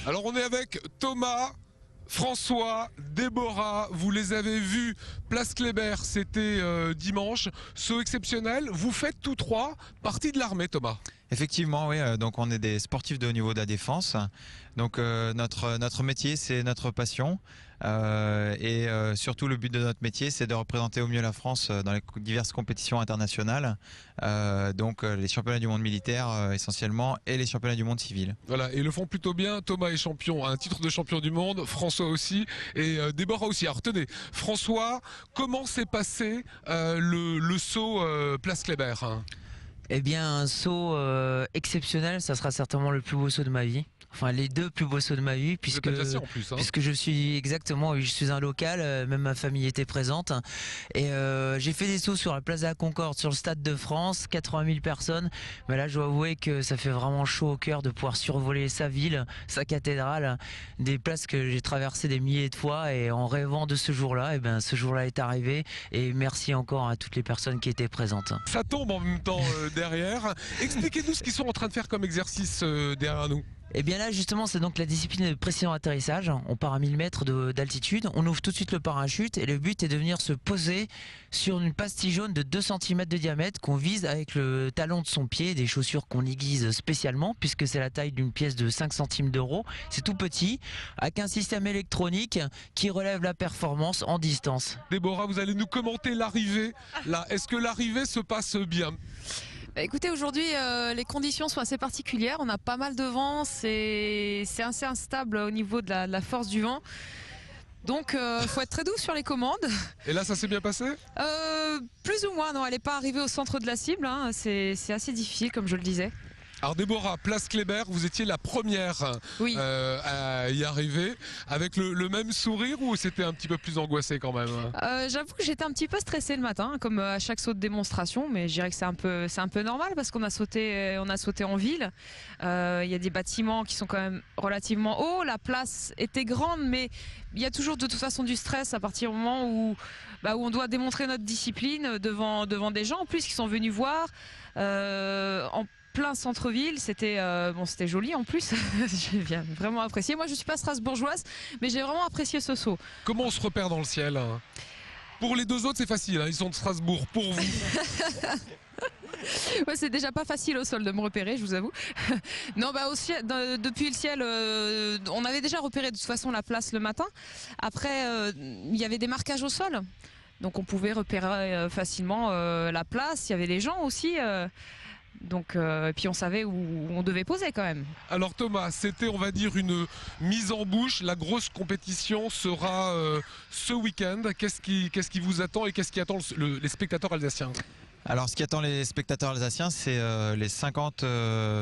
Alors on est avec Thomas, François, Déborah, vous les avez vus, Place Kléber, c'était dimanche. Saut exceptionnel, vous faites tous trois partie de l'armée, Thomas. Effectivement, oui. Donc on est des sportifs de haut niveau de la défense. Donc notre métier, c'est notre passion. Surtout le but de notre métier, c'est de représenter au mieux la France dans les diverses compétitions internationales. Les championnats du monde militaire essentiellement et les championnats du monde civil. Voilà, et ils le font plutôt bien. Thomas est champion, a un titre de champion du monde, François aussi, et Déborah aussi. Alors tenez, François, comment s'est passé le saut Place Kléber, hein? Eh bien, un saut exceptionnel, ça sera certainement le plus beau saut de ma vie. Enfin, les deux plus beaux sauts de ma vie, puisque en plus, hein. puisque je suis exactement, oui, je suis un local, même ma famille était présente. Et j'ai fait des sauts sur la place de la Concorde, sur le Stade de France, 80 000 personnes. Mais là, je dois avouer que ça fait vraiment chaud au cœur de pouvoir survoler sa ville, sa cathédrale, des places que j'ai traversées des milliers de fois. Et en rêvant de ce jour-là, ce jour-là est arrivé. Et merci encore à toutes les personnes qui étaient présentes. Ça tombe en même temps derrière. Expliquez-nous ce qu'ils sont en train de faire comme exercice derrière nous. Et bien là justement c'est donc la discipline de précision atterrissage. On part à 1000 mètres d'altitude, on ouvre tout de suite le parachute et le but est de venir se poser sur une pastille jaune de 2 cm de diamètre qu'on vise avec le talon de son pied, des chaussures qu'on aiguise spécialement puisque c'est la taille d'une pièce de 5 centimes d'euro. C'est tout petit, avec un système électronique qui relève la performance en distance. Déborah, vous allez nous commenter l'arrivée. Là, est-ce que l'arrivée se passe bien ? Écoutez, aujourd'hui, les conditions sont assez particulières. On a pas mal de vent, c'est assez instable au niveau de la force du vent. Donc, faut être très doux sur les commandes. Et là, ça s'est bien passé ? Plus ou moins, non, elle n'est pas arrivée au centre de la cible. Hein. C'est assez difficile, comme je le disais. Alors Déborah, Place Kléber, vous étiez la première Oui. À y arriver, avec le même sourire ou c'était un petit peu plus angoissé quand même ? J'avoue que j'étais un petit peu stressée le matin, comme à chaque saut de démonstration, mais je dirais que c'est un peu normal parce qu'on a sauté en ville. Il y a des bâtiments qui sont quand même relativement hauts, la place était grande, mais il y a toujours de toute façon du stress à partir du moment où on doit démontrer notre discipline devant des gens en plus qui sont venus voir en plein centre-ville, c'était joli en plus. J'ai bien vraiment apprécié. Moi je suis pas strasbourgeoise, mais j'ai vraiment apprécié ce saut. Comment on se repère dans le ciel ? Pour les deux autres c'est facile, hein, ils sont de Strasbourg. Pour vous ? Ouais, c'est déjà pas facile au sol de me repérer, je vous avoue. Non, au ciel, depuis le ciel, on avait déjà repéré de toute façon la place le matin. Après, il y avait des marquages au sol, donc on pouvait repérer facilement la place. Il y avait les gens aussi. Et puis on savait où on devait poser quand même. Alors Thomas, c'était on va dire une mise en bouche. La grosse compétition sera ce week-end. Qu'est-ce qui vous attend et qu'est-ce qui attend les spectateurs alsaciens ? Alors ce qui attend les spectateurs alsaciens, c'est les 50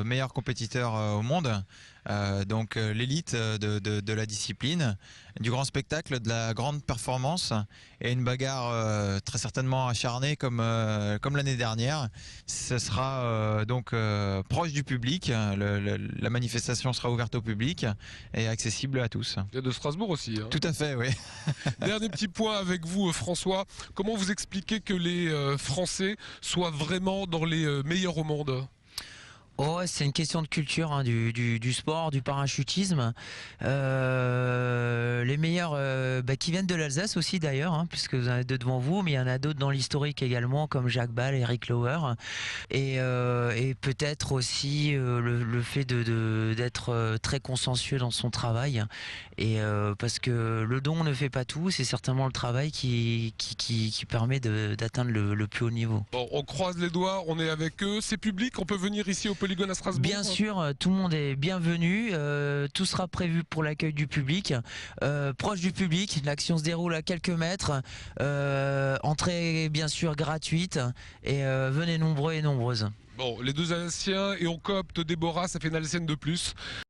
meilleurs compétiteurs au monde. L'élite de la discipline, du grand spectacle, de la grande performance et une bagarre très certainement acharnée comme l'année dernière. Ce sera proche du public, la manifestation sera ouverte au public et accessible à tous. Et de Strasbourg aussi. Hein. Tout à fait, oui. Dernier petit point avec vous François, comment vous expliquez que les Français soient vraiment dans les meilleurs au monde ? Oh, c'est une question de culture, hein, du sport, du parachutisme. Les meilleurs qui viennent de l'Alsace aussi d'ailleurs, hein, puisque vous en avez deux devant vous, mais il y en a d'autres dans l'historique également, comme Jacques Ball, Eric Lauer. Et peut-être aussi le fait d'être très consciencieux dans son travail. Et parce que le don ne fait pas tout, c'est certainement le travail qui permet d'atteindre le plus haut niveau. Bon, on croise les doigts, on est avec eux. C'est public, on peut venir ici au Polygone à Strasbourg ? Bien sûr, tout le monde est bienvenu. Tout sera prévu pour l'accueil du public. Proche du public, l'action se déroule à quelques mètres. Entrée bien sûr gratuite. Et venez nombreux et nombreuses. Bon, les deux Alsaciens et on coopte Déborah, ça fait une Alsacienne de plus.